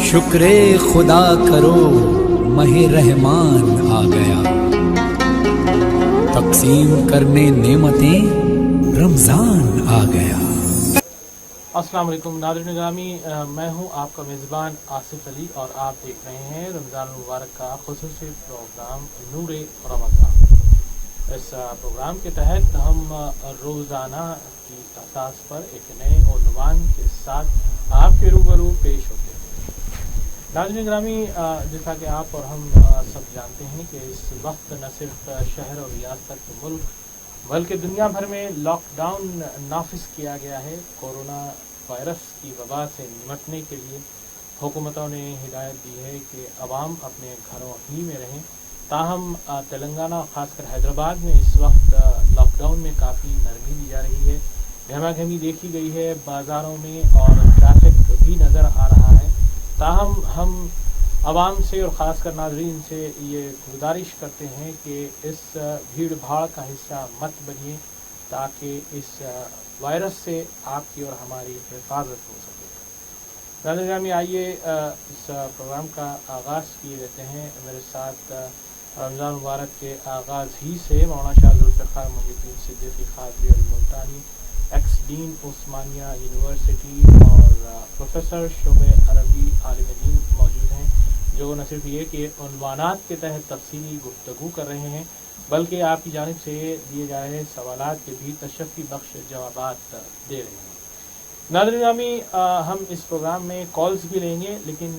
شکر خدا کرو ماہ رحمان آ گیا، تقسیم کرنے نعمتیں رمضان آ گیا۔ السلام علیکم ناظرین گرامی، میں ہوں آپ کا میزبان آصف علی اور آپ دیکھ رہے ہیں رمضان المبارک کا خصوصی پروگرام نور رمضان۔ اس پروگرام کے تحت ہم روزانہ کی اساس پر ایک نئے عنوان کے ساتھ آپ کے روبرو پیش ہوتے ہیں۔ ناظرین گرامی، جیسا کہ آپ اور ہم سب جانتے ہیں کہ اس وقت نہ صرف شہر اور ریاست ملک بلکہ دنیا بھر میں لاک ڈاؤن نافذ کیا گیا ہے۔ کورونا وائرس کی وبا سے نمٹنے کے لیے حکومتوں نے ہدایت دی ہے کہ عوام اپنے گھروں ہی میں رہیں۔ تاہم تلنگانہ اور خاص کر حیدرآباد میں اس وقت لاک ڈاؤن میں کافی نرمی دی جا رہی ہے، گہما گہمی دیکھی گئی ہے بازاروں میں اور ٹریفک بھی نظر آ رہا ہے۔ تاہم ہم عوام سے اور خاص کر ناظرین سے یہ گزارش کرتے ہیں کہ اس بھیڑ بھاڑ کا حصہ مت بنیے تاکہ اس وائرس سے آپ کی اور ہماری حفاظت ہو سکے۔ ناظرین گرامی، آئیے اس پروگرام کا آغاز کیے دیتے ہیں میرے ساتھ رمضان مبارک کے آغاز ہی سے مولانا شاہ ذوالفقار محی الدین صدیقی قادری الملتانی، ایکس ڈین عثمانیہ یونیورسٹی اور پروفیسر شعبہ عربی عالم دین موجود ہیں، جو نہ صرف یہ کہ عنوانات کے تحت تفصیلی گفتگو کر رہے ہیں بلکہ آپ کی جانب سے دیے جا رہے سوالات کے بھی تشفی بخش جوابات دے رہے ہیں۔ ناظرین گرامی، ہم اس پروگرام میں کالز بھی لیں گے، لیکن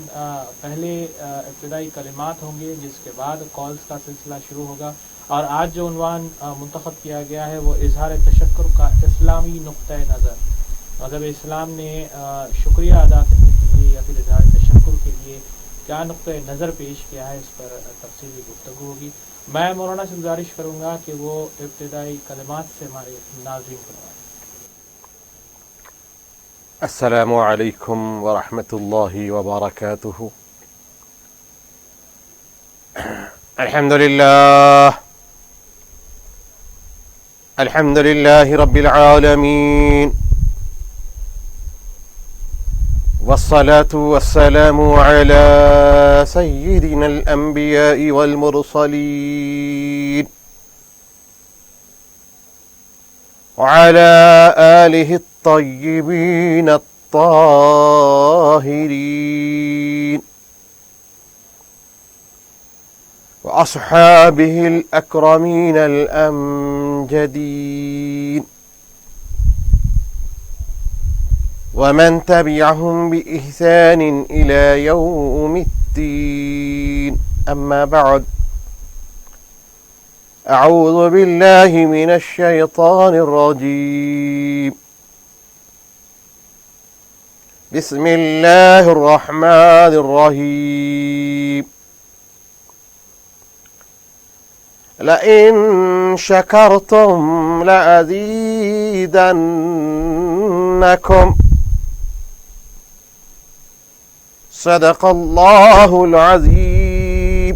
پہلے ابتدائی کلمات ہوں گے جس کے بعد کالز کا سلسلہ شروع ہوگا۔ اور آج جو عنوان منتخب کیا گیا ہے وہ اظہار تشکر کا اسلامی نقطۂ نظر۔ مذہب اسلام نے شکریہ ادا کرنے کے لیے یا پھر اظہار تشکر کے لیے کیا نقطۂ نظر پیش کیا ہے، اس پر تفصیلی گفتگو ہوگی۔ میں مولانا سے گزارش کروں گا کہ وہ ابتدائی کلمات سے ہمارے ناظرین کروائیں۔ السلام علیکم ورحمۃ اللہ وبرکاتہ۔ الحمد للہ رب العالمین، والصلاة والسلام على سيدنا الأنبياء والمرسلين وعلى آله الطيبين الطاهرين وأصحابه الأكرمين الأمجدين ومن تبعهم بإحسان إلى يوم الدين، أما بعد، أعوذ بالله من الشيطان الرجيم، بسم الله الرحمن الرحيم، لئن شكرتم لأزيدنكم، صدق الله العظيم،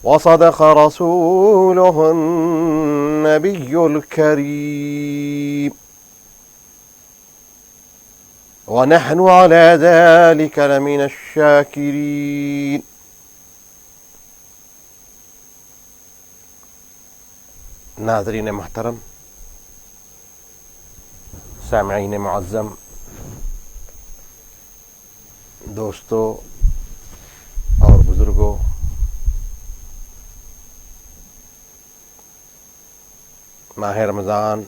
وصدق رسوله النبي الكريم، ونحن على ذلك لمن الشاكرين۔ ناظرین محترم، سامعین معظم، دوستو اور بزرگوں، ماہ رمضان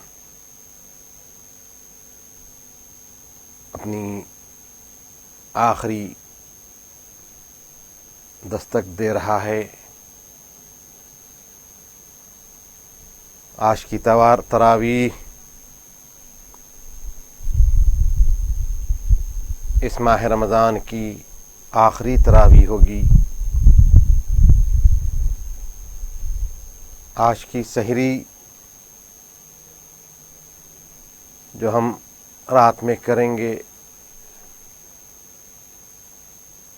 اپنی آخری دستک دے رہا ہے۔ آج کی تراویح اس ماہ رمضان کی آخری تراویح ہوگی۔ آج کی سحری جو ہم رات میں کریں گے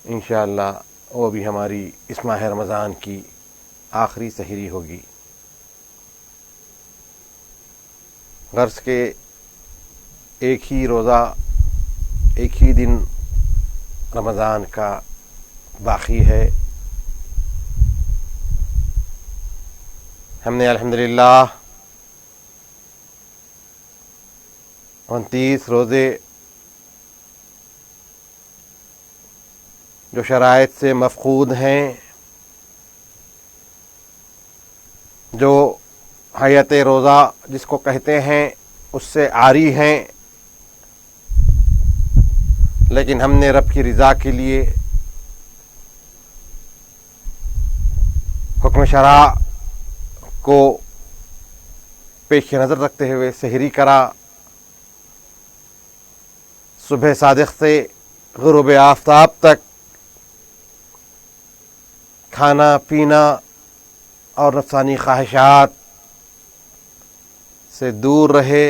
انشاءاللہ وہ بھی ہماری اس ماہ رمضان کی آخری سحری ہوگی۔ غرض کے ایک ہی روزہ ایک ہی دن رمضان کا باقی ہے. ہم نے الحمدللہ 29 روزے جو شرائط سے مفقود ہیں، جو حیات روزہ جس کو کہتے ہیں اس سے عاری ہیں، لیکن ہم نے رب کی رضا کے لیے حکم شرع کو پیش نظر رکھتے ہوئے سحری کرا. صبح صادق سے غروب آفتاب تک کھانا پینا اور نفسانی خواہشات سے دور رہے.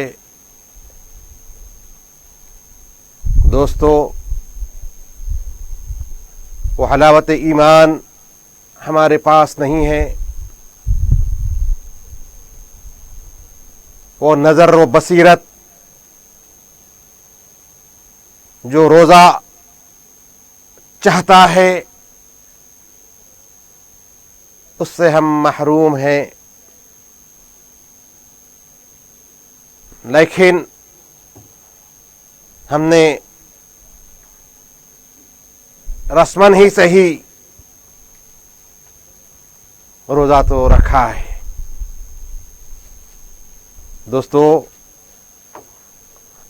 دوستو، وہ حلاوت ایمان ہمارے پاس نہیں ہے، وہ نظر و بصیرت جو روزہ چاہتا ہے اس سے ہم محروم ہیں. لیکن ہم نے رسماً ہی صحیح روزہ تو رکھا ہے. دوستو،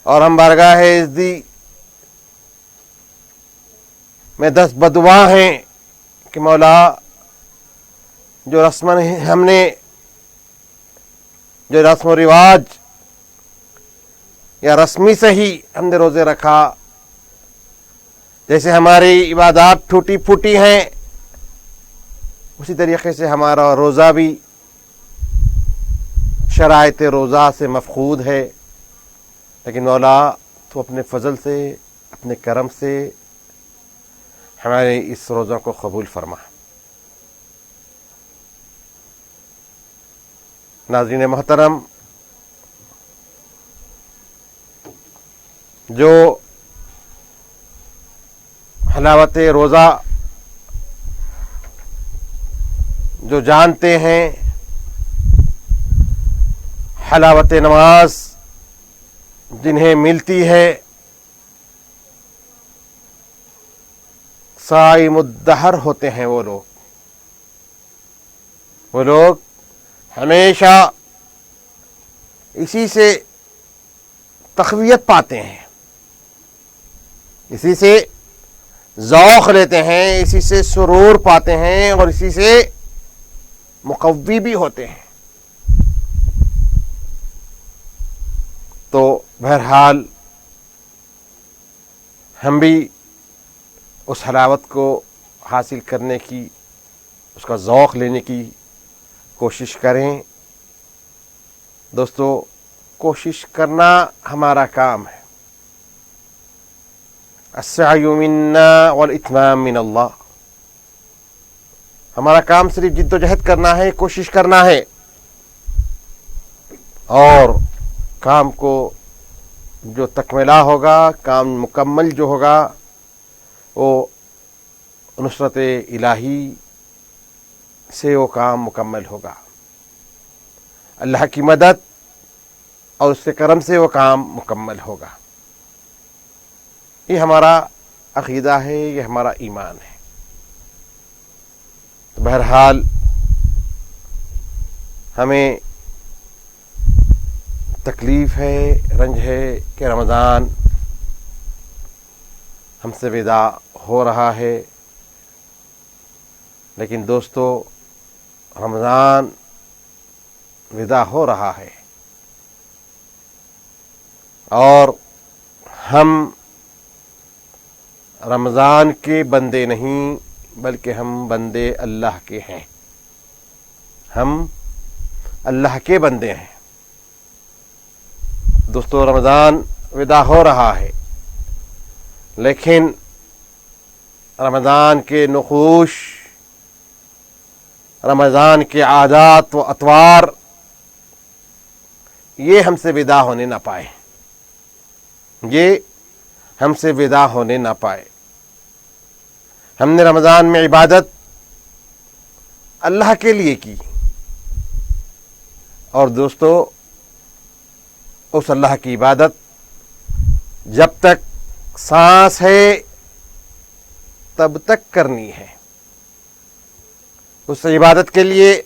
اور ہم بارگاہ عزتی میں دست بدعا ہیں کہ مولا جو رسم ہم نے جو رسم و رواج یا رسمی سے ہی ہم نے روزے رکھا، جیسے ہماری عبادات ٹوٹی پھوٹی ہیں اسی طریقے سے ہمارا روزہ بھی شرائط روزہ سے مفقود ہے. لیکن مولا تو اپنے فضل سے، اپنے کرم سے ہمارے اس روزہ کو قبول فرما. ناظرین محترم، جو حلاوت روزہ جو جانتے ہیں، حلاوت نماز جنہیں ملتی ہے، صائم الدہر ہوتے ہیں وہ لوگ ہمیشہ اسی سے تقویت پاتے ہیں، اسی سے ذوق لیتے ہیں، اسی سے سرور پاتے ہیں اور اسی سے مقوی بھی ہوتے ہیں. تو بہرحال ہم بھی اس حلاوت کو حاصل کرنے کی، اس کا ذوق لینے کی کوشش کریں. دوستو، کوشش کرنا ہمارا کام ہے. السعی منا والاتمام من اللہ. ہمارا کام صرف جد و جہد کرنا ہے، کوشش کرنا ہے، اور کام کو جو تکملہ ہوگا، کام مکمل جو ہوگا، وہ نصرت الہی سے وہ کام مکمل ہوگا. اللہ کی مدد اور اس کے کرم سے وہ کام مکمل ہوگا. یہ ہمارا عقیدہ ہے، یہ ہمارا ایمان ہے. تو بہرحال ہمیں تکلیف ہے، رنج ہے کہ رمضان ہم سے ودا ہو رہا ہے. لیکن دوستو، رمضان ودا ہو رہا ہے اور ہم رمضان کے بندے نہیں بلکہ ہم بندے اللہ کے ہیں. ہم اللہ کے بندے ہیں. دوستو، رمضان ودا ہو رہا ہے، لیکن رمضان کے نقوش، رمضان کے عادات و اطوار یہ ہم سے ودا ہونے نہ پائے. یہ ہم سے ودا ہونے نہ پائے۔ ہم نے رمضان میں عبادت اللہ کے لیے کی، اور دوستو اس اللہ کی عبادت جب تک سانس ہے تب تک کرنی ہے۔ اس عبادت کے لیے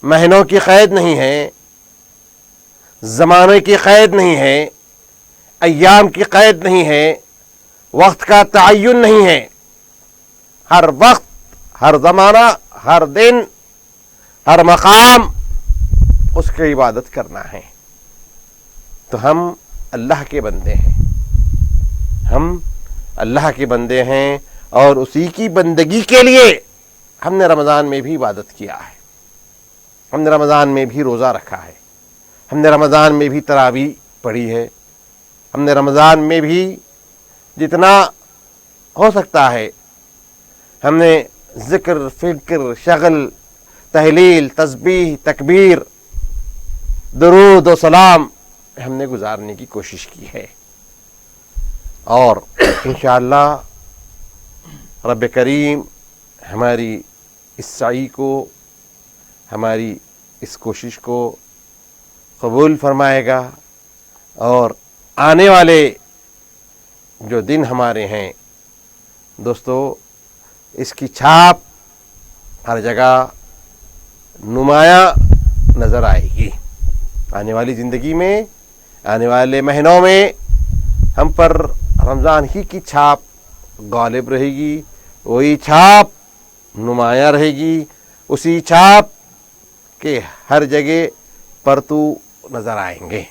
مہینوں کی قید نہیں ہے، زمانے کی قید نہیں ہے، ایام کی قید نہیں ہے، وقت کا تعین نہیں ہے۔ ہر وقت، ہر زمانہ، ہر دن، ہر مقام اس کی عبادت کرنا ہے۔ تو ہم اللہ کے بندے ہیں، ہم اللہ کے بندے ہیں، اور اسی کی بندگی کے لیے ہم نے رمضان میں بھی عبادت کیا ہے، ہم نے رمضان میں بھی روزہ رکھا ہے، ہم نے رمضان میں بھی تراویح پڑھی ہے، ہم نے رمضان میں بھی جتنا ہو سکتا ہے ہم نے ذکر، فکر، شغل، تحلیل، تسبیح، تکبیر، درود و سلام ہم نے گزارنے کی کوشش کی ہے۔ اور انشاءاللہ رب کریم ہماری اس سعی کو، ہماری اس کوشش کو قبول فرمائے گا، اور آنے والے جو دن ہمارے ہیں دوستو، اس کی چھاپ ہر جگہ نمایاں نظر آئے گی۔ آنے والی زندگی میں، آنے والے مہینوں میں ہم پر رمضان ہی کی چھاپ غالب رہے گی، وہی چھاپ نمایاں رہے گی، اسی چھاپ کے ہر جگہ پرتو نظر آئیں گے۔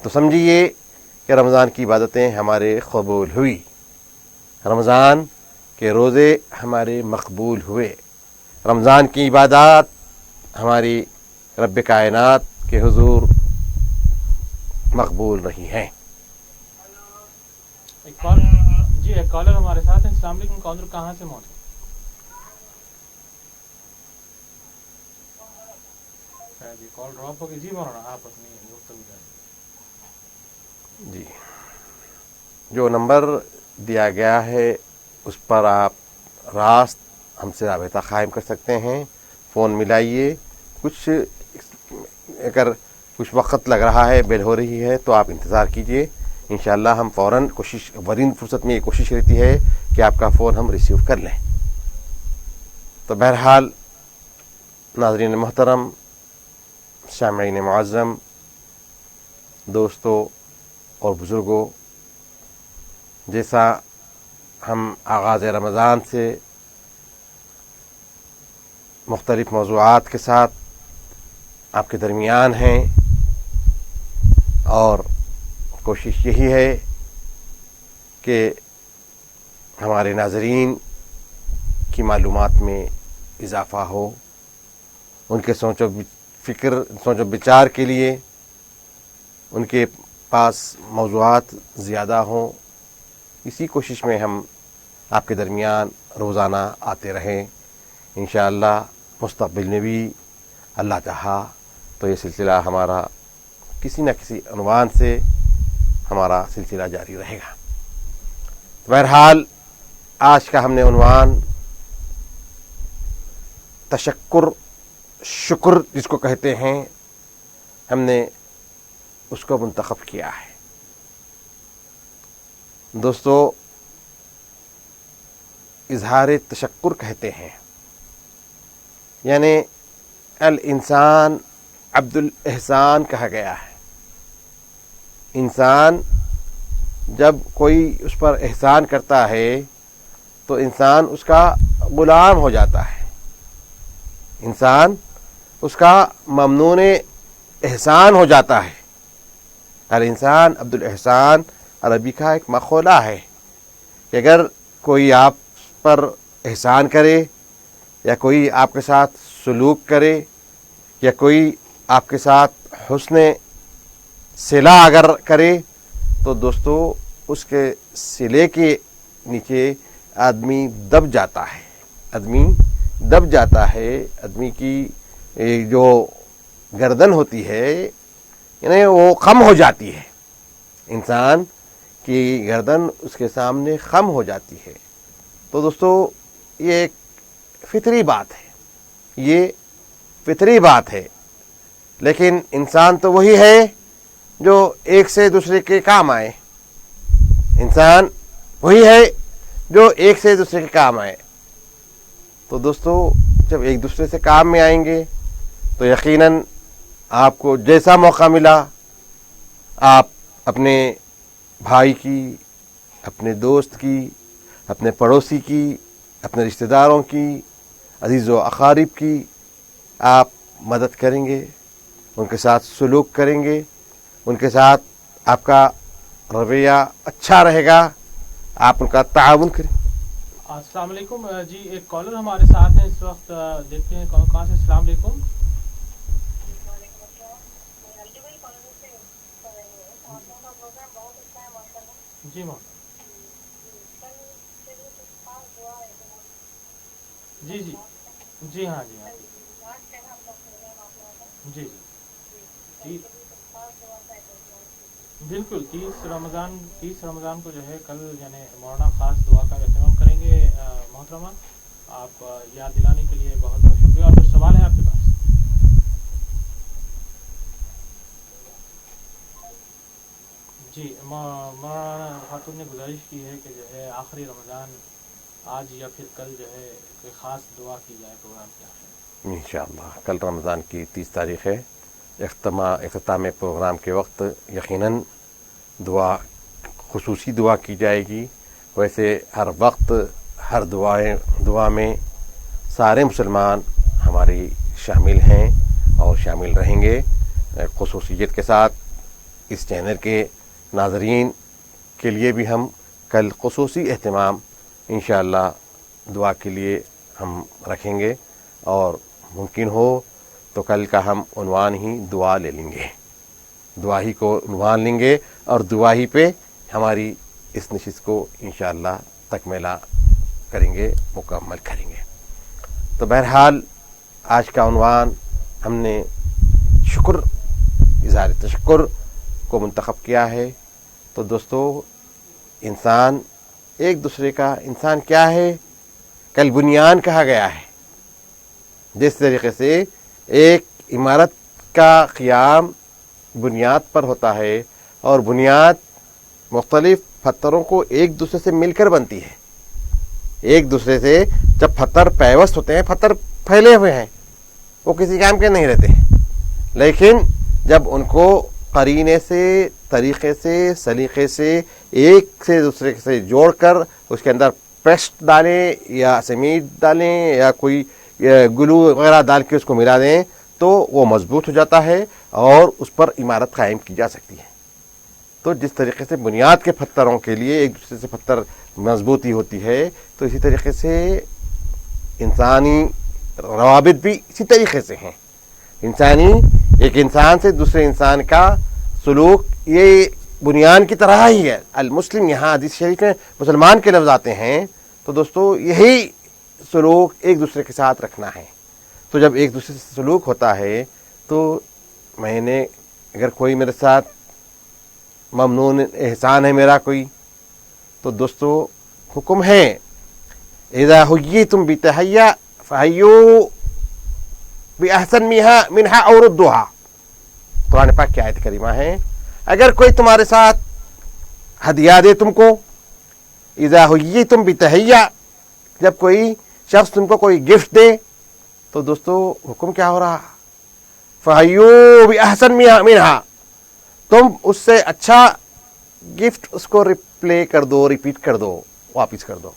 تو سمجھیے کہ رمضان کی عبادتیں ہمارے قبول ہوئی، رمضان کے روزے ہمارے مقبول ہوئے، رمضان کی عبادات ہماری رب کائنات کے حضور مقبول رہی ہیں۔ ایک کالر ہمارے ساتھ ہیں۔ السلام علیکم کالر، کہاں سے موجود؟ جی کال ڈراپ ہو گئی۔ جی مولانا آپ اپنی گفتگو جاری۔ جی، جو نمبر دیا گیا ہے اس پر آپ راست ہم سے رابطہ قائم کر سکتے ہیں، فون ملائیے۔ اگر کچھ وقت لگ رہا ہے، بیل ہو رہی ہے، تو آپ انتظار کیجئے، انشاءاللہ ہم فوراً ورین فرصت میں یہ کوشش رہتی ہے کہ آپ کا فون ہم ریسیو کر لیں۔ تو بہرحال ناظرین محترم، سامعین معظم، دوستوں اور بزرگوں، جیسا ہم آغاز رمضان سے مختلف موضوعات کے ساتھ آپ کے درمیان ہیں، اور کوشش یہی ہے کہ ہمارے ناظرین کی معلومات میں اضافہ ہو، ان کے سوچ و بچار کے لیے ان کے پاس موضوعات زیادہ ہوں، اسی کوشش میں ہم آپ کے درمیان روزانہ آتے رہیں۔ انشاءاللہ مستقبل میں بھی اللہ چاہا تو یہ سلسلہ ہمارا کسی نہ کسی عنوان سے ہمارا سلسلہ جاری رہے گا۔ بہرحال آج کا ہم نے عنوان تشکر، شکر جس کو کہتے ہیں، ہم نے اس کو منتخب کیا ہے۔ دوستو، اظہار تشکر کہتے ہیں، یعنی الانسان عبد الاحسان کہا گیا ہے۔ انسان جب کوئی اس پر احسان کرتا ہے تو انسان اس کا غلام ہو جاتا ہے، انسان اس کا ممنون احسان ہو جاتا ہے۔ الانسان عبد الاحسان عربی کا ایک مقولہ ہے کہ اگر کوئی آپ پر احسان کرے، یا کوئی آپ کے ساتھ سلوک کرے، یا کوئی آپ کے ساتھ حسن صلہ اگر کرے، تو دوستو اس کے صلے کے نیچے آدمی دب جاتا ہے، آدمی دب جاتا ہے، آدمی کی جو گردن ہوتی ہے یعنی وہ خم ہو جاتی ہے۔ انسان کی گردن اس کے سامنے خم ہو جاتی ہے۔ تو دوستو یہ ایک فطری بات ہے، یہ فطری بات ہے، لیکن انسان تو وہی ہے جو ایک سے دوسرے کے کام آئے، انسان وہی ہے جو ایک سے دوسرے کے کام آئے۔ تو دوستو جب ایک دوسرے سے کام میں آئیں گے تو یقیناً آپ کو جیسا موقع ملا آپ اپنے بھائی کی، اپنے دوست کی، اپنے پڑوسی کی، اپنے رشتہ داروں کی، عزیز و اقارب کی آپ مدد کریں گے، ان کے ساتھ سلوک کریں گے، ان کے ساتھ آپ کا رویہ اچھا رہے گا، آپ ان کا تعاون کریں۔ السلام علیکم جی، ایک کالر ہمارے ساتھ ہیں اس وقت، دیکھتے ہیں کہاں سے۔ السلام علیکم۔ جی میم، جی جی جی ہاں جی ہاں جی جی بالکل 30 رمضان کو جو ہے کل یعنی مولانا خاص دعا کا اہتمام کریں گے۔ محترمہ آپ یاد دلانے کے لیے بہت بہت شکریہ۔ اور کچھ سوال ہے آپ کے پاس؟ جی، مولانا خاتون نے گزارش کی ہے کہ جو ہے آخری رمضان آج یا پھر کل جو ہے کوئی خاص دعا کی جائے پروگرام کے آخر۔ انشاءاللہ کل رمضان کی 30 تاریخ ہے، اختتام پروگرام کے وقت یقیناً دعا، خصوصی دعا کی جائے گی۔ ویسے ہر وقت ہر دعا میں سارے مسلمان ہماری شامل ہیں اور شامل رہیں گے۔ خصوصیت کے ساتھ اس چینل کے ناظرین کے لیے بھی ہم کل خصوصی اہتمام انشاءاللہ دعا کے لیے ہم رکھیں گے، اور ممکن ہو تو کل کا ہم عنوان ہی دعا لے لیں گے، دعا ہی کو عنوان لیں گے اور دعا ہی پہ ہماری اس نشست کو انشاءاللہ تکمیلہ کریں گے، مکمل کریں گے۔ تو بہرحال آج کا عنوان ہم نے شکر، اظہار تشکر کو منتخب کیا ہے۔ تو دوستو انسان ایک دوسرے کا، انسان کیا ہے؟ کل بنیان کہا گیا ہے۔ جس طریقے سے ایک عمارت کا قیام بنیاد پر ہوتا ہے اور بنیاد مختلف پتھروں کو ایک دوسرے سے مل کر بنتی ہے، ایک دوسرے سے جب پتھر پیوست ہوتے ہیں، پتھر پھیلے ہوئے ہیں، وہ کسی کام کے نہیں رہتے ہیں، لیکن جب ان کو قرینے سے، طریقے سے، سلیقے سے ایک سے دوسرے سے جوڑ کر اس کے اندر پیسٹ ڈالیں یا سیمنٹ ڈالیں یا کوئی گلو وغیرہ ڈال کے اس کو ملا دیں تو وہ مضبوط ہو جاتا ہے اور اس پر عمارت قائم کی جا سکتی ہے۔ تو جس طریقے سے بنیاد کے پتھروں کے لیے ایک دوسرے سے پتھر مضبوطی ہوتی ہے، تو اسی طریقے سے انسانی روابط بھی اسی طریقے سے ہیں۔ ایک انسان سے دوسرے انسان کا سلوک یہ بنیاد کی طرح ہی ہے۔ المسلم، یہاں حدیث شریف میں مسلمان کے لفظ آتے ہیں، تو دوستو یہی سلوک ایک دوسرے کے ساتھ رکھنا ہے۔ تو جب ایک دوسرے سے سلوک ہوتا ہے تو میں نے، اگر کوئی میرے ساتھ ممنون احسان ہے میرا کوئی، تو دوستو حکم ہے اذا حییتم بتحیہ فحیوا باحسن منہا او ردوہا۔ قرآن پاک کی آیت کریمہ ہے، اگر کوئی تمہارے ساتھ ہدیہ دے تم کو، اذا حییتم بتحیہ، جب کوئی شخص تم کو کوئی گفٹ دے، تو دوستو حکم کیا ہو رہا؟ فحیوا باحسن منہا، تم اس سے اچھا گفٹ اس کو ریپلے کر دو، ریپیٹ کر دو، واپس کر دو،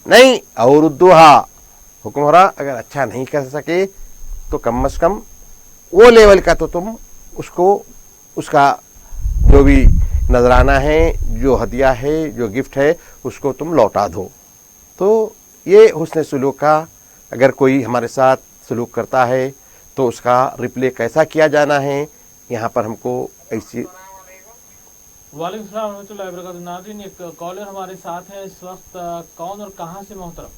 نہیں اور ردوہا، حکم ہو رہا اگر اچھا نہیں کر سکے تو کم از کم وہ لیول کا تو تم اس کو، اس کا جو بھی نذرانہ ہے، جو ہدیہ ہے، جو گفٹ ہے، اس کو تم لوٹا دو۔ تو یہ حسن سلوک کا، اگر کوئی ہمارے ساتھ سلوک کرتا ہے تو اس کا ریپلے کیسا کیا جانا ہے، یہاں پر ہم کو ایسی۔ وعلیکم السلام ورحمۃ اللہ وبرکاتہ۔ ناظرین ایک کالر ہمارے ساتھ ہیں اس وقت، کون اور کہاں سے محترم؟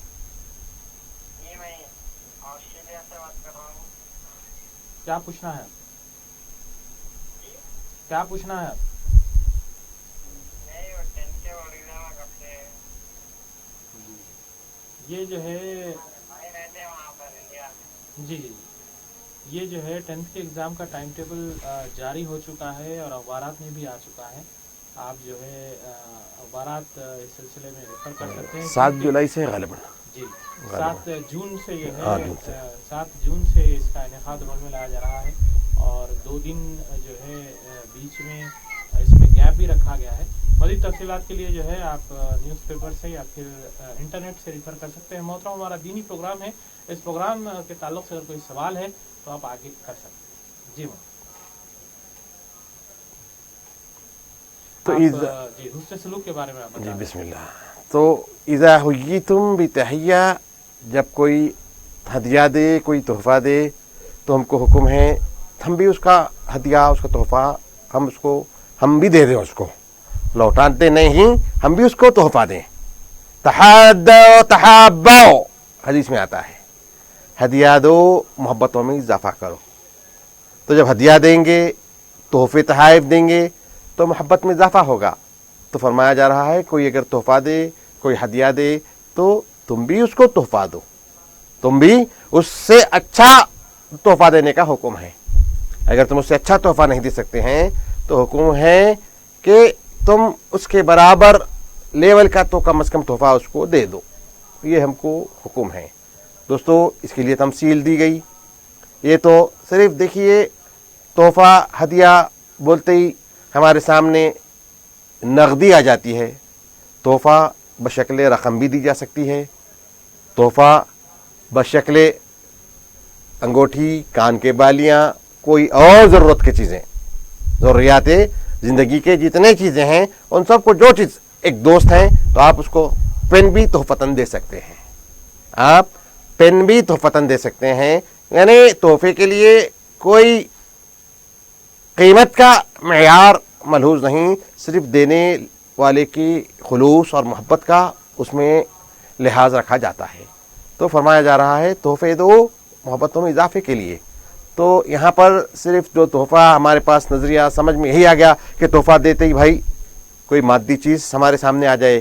جی میں آسٹریلیا سے بات کر رہا ہوں۔ کیا پوچھنا ہے؟ کیا پوچھنا ہے؟ نہیں وہ 10 یہ جو ہے بھائی رہتے ہیں وہاں پر انڈیا میں. جی جی یہ جو ہے 10th کے ایگزام کا ٹائم ٹیبل جاری ہو چکا ہے اور اخبارات میں بھی آ چکا ہے. آپ جو ہے اخبارات اس سلسلے میں ریفر کر سکتے ہیں. 7 جولائی سے غالباً. جی 7 جون سے جو ہے 8 جون سے 7 جون سے اس کا انعقاد عمل میں لایا جا رہا ہے اور 2 دن جو ہے بیچ میں اس میں گیپ بھی رکھا گیا ہے. مزید تفصیلات کے لیے جو ہے آپ نیوز پیپر سے یا پھر انٹرنیٹ سے ریفر کر سکتے ہیں. محترم ہمارا دینی پروگرام ہے. اس پروگرام کے تعلق سے اگر کوئی سوال ہے تو آپ آگے کر سکتے ہیں. جی تو جی حسن سلوک کے بارے میں آپ جی بسم اللہ. تو اذا حییتم بتحیہ، جب کوئی ہدیہ دے، کوئی تحفہ دے تو ہم کو حکم ہے ہم بھی اس کا ہدیہ، اس کا تحفہ ہم بھی دے دیں، اس کو لوٹاتے نہیں، ہم بھی اس کو تحفہ دیں. تحادوا تحابوا حدیث میں آتا ہے ہدیہ دو، محبتوں میں اضافہ کرو. تو جب ہدیہ دیں گے، تحفے تحائف دیں گے تو محبت میں اضافہ ہوگا. تو فرمایا جا رہا ہے کوئی اگر تحفہ دے، کوئی ہدیہ دے تو تم بھی اس کو تحفہ دو، تم بھی اس سے اچھا تحفہ دینے کا حکم ہے. اگر تم اس سے اچھا تحفہ نہیں دے سکتے ہیں تو حکم ہے کہ تم اس کے برابر لیول کا تو کم از کم تحفہ اس کو دے دو. یہ ہم کو حکم ہے. دوستو اس کے لیے تمثیل دی گئی. یہ تو صرف دیکھیے تحفہ ہدیہ بولتے ہی ہمارے سامنے نقدی آ جاتی ہے. تحفہ بشکل رقم بھی دی جا سکتی ہے، تحفہ بشکل انگوٹھی، کان کے بالیاں، کوئی اور ضرورت کی چیزیں، ضروریات زندگی کے جتنے چیزیں ہیں ان سب کو جو چیز ایک دوست ہیں تو آپ اس کو پین بھی تحفتاً دے سکتے ہیں. آپ پین بھی تحفتاً دے سکتے ہیں. یعنی تحفے کے لیے کوئی قیمت کا معیار ملحوظ نہیں، صرف دینے والے کی خلوص اور محبت کا اس میں لحاظ رکھا جاتا ہے. تو فرمایا جا رہا ہے تحفے دو محبتوں میں اضافے کے لیے. تو یہاں پر صرف جو تحفہ ہمارے پاس نظریہ سمجھ میں یہی آ گیا کہ تحفہ دیتے ہی بھائی کوئی مادی چیز ہمارے سامنے آ جائے.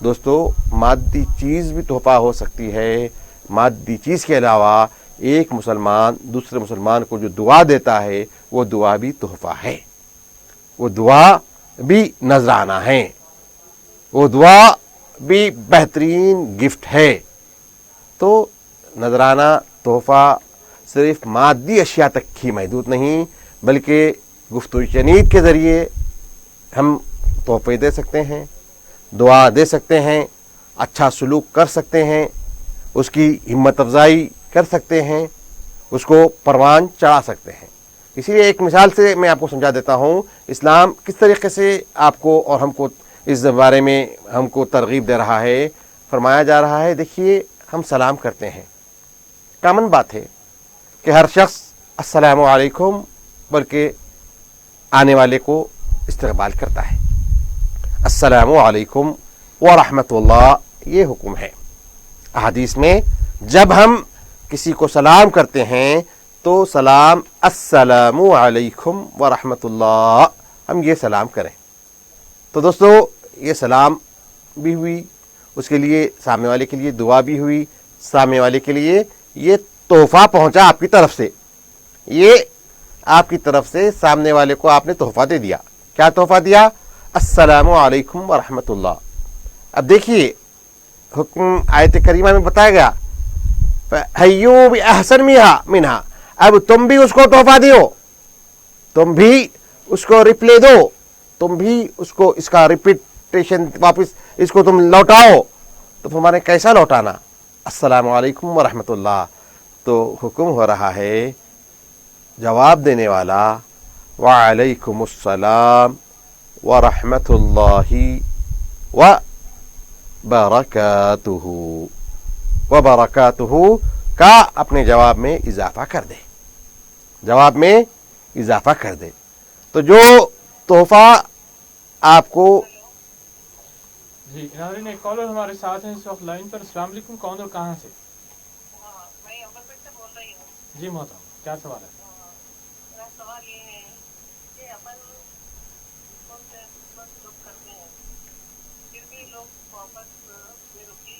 دوستو مادی چیز بھی تحفہ ہو سکتی ہے. مادی چیز کے علاوہ ایک مسلمان دوسرے مسلمان کو جو دعا دیتا ہے وہ دعا بھی تحفہ ہے، وہ دعا بھی نذرانہ ہے، وہ دعا بھی بہترین گفٹ ہے. تو نذرانہ تحفہ صرف مادی اشیاء تک ہی محدود نہیں بلکہ گفتگو شنید کے ذریعے ہم تحفے دے سکتے ہیں، دعا دے سکتے ہیں، اچھا سلوک کر سکتے ہیں، اس کی ہمت افزائی کر سکتے ہیں، اس کو پروان چڑھا سکتے ہیں. اسی لیے ایک مثال سے میں آپ کو سمجھا دیتا ہوں اسلام کس طریقے سے آپ کو اور ہم کو اس بارے میں ہم کو ترغیب دے رہا ہے. فرمایا جا رہا ہے دیکھیے ہم سلام کرتے ہیں، کامن بات ہے کہ ہر شخص السلام علیکم بلکہ آنے والے کو استقبال کرتا ہے. السلام علیکم ورحمۃ اللہ یہ حکم ہے. احادیث میں جب ہم کسی کو سلام کرتے ہیں تو سلام السلام علیکم ورحمۃ اللہ ہم یہ سلام کریں. تو دوستو یہ سلام بھی ہوئی، اس کے لیے سامنے والے کے لیے دعا بھی ہوئی، سامنے والے کے لیے یہ تحفہ پہنچا آپ کی طرف سے، یہ آپ کی طرف سے سامنے والے کو آپ نے تحفہ دے دیا. کیا تحفہ دیا؟ السلام علیکم ورحمۃ اللہ. اب دیکھیے حکم آیت کریمہ میں بتایا گیا حیو باحسن منہا، اب تم بھی اس کو تحفہ دیو، تم بھی اس کو ریپلے دو، تم بھی اس کو اس کا ریپیٹیشن واپس اس کو تم لوٹاؤ. تو ہمارے کیسا لوٹانا؟ السلام علیکم ورحمۃ اللہ. تو حکم ہو رہا ہے جواب دینے والا وعلیکم السلام ورحمۃ اللہ وبرکاتہ کا اپنے جواب میں اضافہ کر دے، جواب میں اضافہ کر دے. تو جو تحفہ آپ کو جی ناظرین ایک کالر ہمارے ساتھ ہیں اس وقت لائن پر. السلام علیکم، کون اور کہاں سے؟ میں امرپت سے بول رہی ہوں. جی محترم کیا سوال ہے؟ میرا سوال یہ ہے کہ اپن ان سے دشمن لوگ کرتے ہیں پھر بھی لوگ واپس بے رخی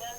10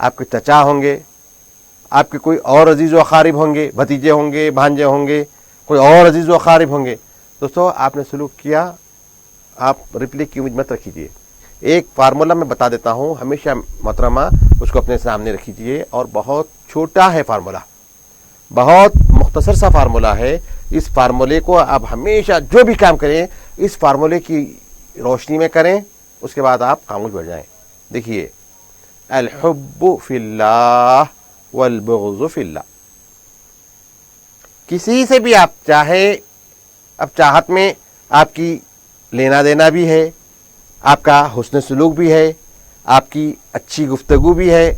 آپ کے چچا ہوں گے، آپ کے کوئی اور عزیز و اقارب ہوں گے، بھتیجے ہوں گے، بھانجے ہوں گے، کوئی اور عزیز و اقارب ہوں گے، دوستو آپ نے سلوک کیا، آپ ریپلے کی امید مت رکھیے۔ ایک فارمولا میں بتا دیتا ہوں، ہمیشہ محترمہ اس کو اپنے سامنے رکھیے، اور بہت چھوٹا ہے فارمولا، بہت مختصر سا فارمولا ہے۔ اس فارمولے کو آپ ہمیشہ جو بھی کام کریں اس فارمولے کی روشنی میں کریں، اس کے بعد آپ خاموش بیٹھ جائیں۔ دیکھیے، الحب فی اللہ والبغض فی اللہ۔ کسی سے بھی آپ چاہے، اب چاہت میں آپ کی لینا دینا بھی ہے، آپ کا حسن سلوک بھی ہے، آپ کی اچھی گفتگو بھی ہے،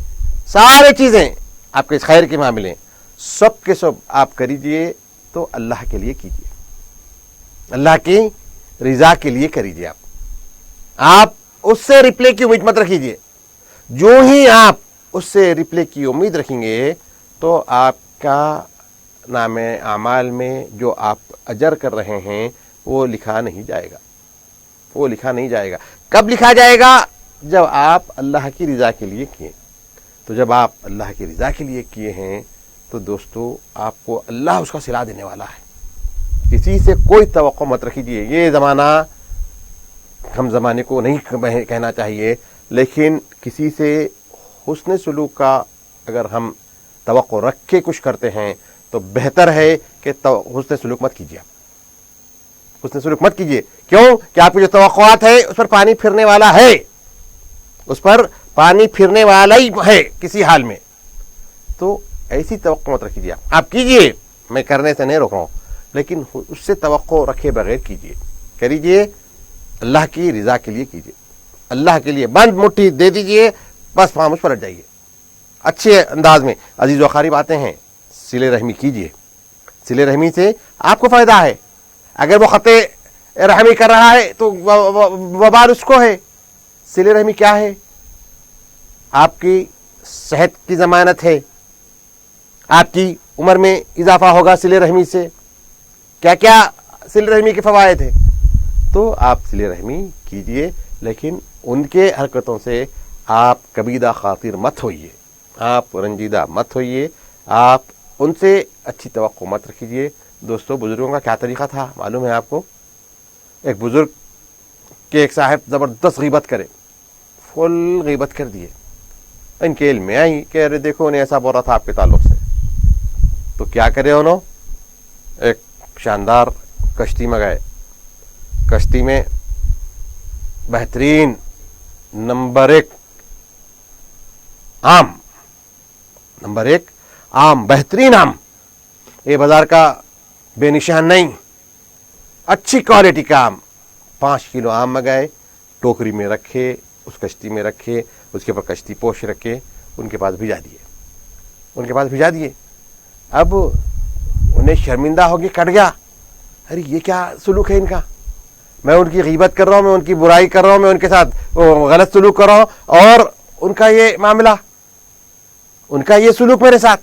سارے چیزیں آپ کے خیر کے معاملے سب کے سب آپ کریجئے تو اللہ کے لیے کیجئے، اللہ کی رضا کے لیے کریجئے۔ آپ اس سے ریپلے کی امید مت رکھیجئے۔ جو ہی آپ اس سے ریپلے کی امید رکھیں گے تو آپ کا نام اعمال میں جو آپ اجر کر رہے ہیں وہ لکھا نہیں جائے گا، وہ لکھا نہیں جائے گا۔ کب لکھا جائے گا؟ جب آپ اللہ کی رضا کے لیے کیے۔ تو جب آپ اللہ کی رضا کے لیے کیے ہیں تو دوستو آپ کو اللہ اس کا صلہ دینے والا ہے۔ کسی سے کوئی توقع مت رکھیے۔ یہ زمانہ ہم زمانے کو نہیں کہنا چاہیے، لیکن کسی سے حسن سلوک کا اگر ہم توقع رکھ کے کچھ کرتے ہیں تو بہتر ہے کہ حسن سلوک مت کیجیے۔ حسن سلوک مت کیجیے، کیوں کہ آپ کی جو توقعات ہے اس پر پانی پھرنے والا ہے، اس پر پانی پھرنے والا ہی ہے کسی حال میں۔ تو ایسی توقع مت رکھیے، آپ کیجئے، میں کرنے سے نہیں روک رہا ہوں، لیکن اس سے توقع رکھے بغیر کیجئے، کریجئے، اللہ کی رضا کے لیے کیجئے، اللہ کے لیے بند مٹھی دے دیجئے، بس خاموش پلٹ جائیے اچھے انداز میں۔ عزیز و اقارب آتے ہیں، صلہ رحمی کیجئے، صلہ رحمی سے آپ کو فائدہ ہے۔ اگر وہ قطع رحمی کر رہا ہے تو وبال اس کو ہے۔ صلہ رحمی کیا ہے؟ آپ کی صحت کی ضمانت ہے، آپ کی عمر میں اضافہ ہوگا صلہ رحمی سے۔ کیا کیا صلہ رحمی کے فوائد ہیں؟ تو آپ صلہ رحمی کیجئے، لیکن ان کے حرکتوں سے آپ کبیدہ خاطر مت ہوئیے، آپ رنجیدہ مت ہوئیے، آپ ان سے اچھی توقع مت رکھیے۔ دوستو، بزرگوں کا کیا طریقہ تھا معلوم ہے آپ کو؟ ایک بزرگ کے ایک صاحب زبردست غیبت کرے، فل غیبت کر دیے، ان کے علم میں آئی کہ ارے دیکھو انہیں ایسا بول رہا تھا آپ کے تعلق سے، تو کیا کرے انہوں؟ ایک شاندار کشتی میں گئے، کشتی میں بہترین نمبر ایک آم، بہترین آم، یہ بازار کا بے نشان نہیں، اچھی کوالٹی کا آم، 5 کلو آم منگائے، ٹوکری میں رکھے، اس کشتی میں رکھے، اس کے اوپر کشتی پوش رکھے، ان کے پاس بھیجا دیے۔ اب انہیں شرمندہ ہو کے کٹ گیا، ارے یہ کیا سلوک ہے ان کا، میں ان کی غیبت کر رہا ہوں، میں ان کی برائی کر رہا ہوں، میں ان کے ساتھ غلط سلوک کر رہا ہوں، اور ان کا یہ معاملہ، ان کا یہ سلوک میرے ساتھ۔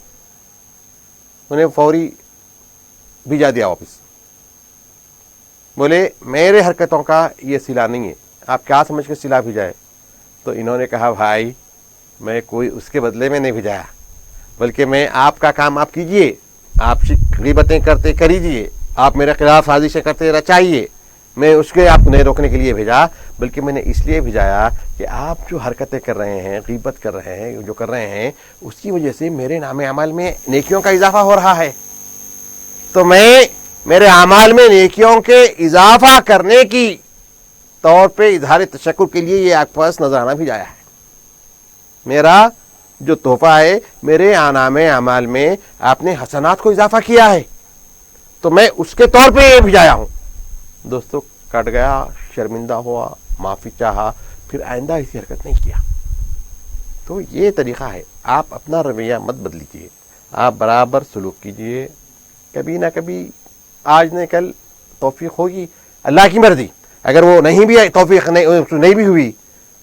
انہیں فوری بھیجا دیا واپس، بولے میرے حرکتوں کا یہ صلہ نہیں ہے، آپ کیا سمجھ کے صلہ بھیجائے؟ تو انہوں نے کہا بھائی میں کوئی اس کے بدلے میں نہیں بھیجایا، بلکہ میں آپ کا کام آپ کیجئے، آپ غیبتیں کرتے کریجئے، آپ میرے خلاف سازشیں کرتے رچائیے، میں اس کے آپ کو نہیں روکنے کے لیے بھیجا، بلکہ میں نے اس لیے بھیجایا کہ آپ جو حرکتیں کر رہے ہیں، غیبت کر رہے ہیں، جو کر رہے ہیں، اس کی وجہ سے میرے نام اعمال میں نیکیوں کا اضافہ ہو رہا ہے، تو میں میرے اعمال میں نیکیوں کے اضافہ کرنے کی طور پہ اظہار تشکر کے لیے یہ آپ پاس نذرانہ بھیجایا ہے۔ میرا جو تحفہ ہے، میرے نام اعمال میں آپ نے حسنات کو اضافہ کیا ہے، تو میں اس کے طور پہ یہ بھیجایا ہوں۔ دوستو، کٹ گیا، شرمندہ ہوا، معافی چاہا، پھر آئندہ ایسی حرکت نہیں کیا۔ تو یہ طریقہ ہے، آپ اپنا رویہ مت بدلیجیے، آپ برابر سلوک کیجیے، کبھی نہ کبھی آج نہ کل توفیق ہوگی، اللہ کی مرضی۔ اگر وہ نہیں بھی توفیق نہیں بھی ہوئی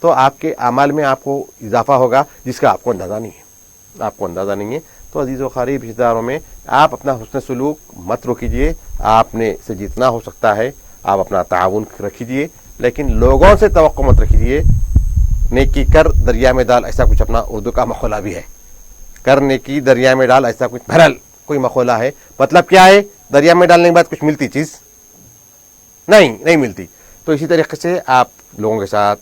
تو آپ کے اعمال میں آپ کو اضافہ ہوگا جس کا آپ کو اندازہ نہیں ہے۔ تو عزیز و قریب رشتہ داروں میں آپ اپنا حسن سلوک مت روکیجیے، آپ نے سے جتنا ہو سکتا ہے آپ اپنا تعاون رکھیجیے، لیکن لوگوں سے توقع مت رکھیجیے، نیکی کر دریا میں ڈال، ایسا کچھ اپنا اردو کا مقولہ بھی ہے، کر نیکی دریا میں ڈال، ایسا کچھ بہرحال کوئی مقولہ ہے. مطلب کیا ہے؟ دریا میں ڈالنے کے بعد کچھ ملتی چیز نہیں ملتی. تو اسی طریقے سے آپ لوگوں کے ساتھ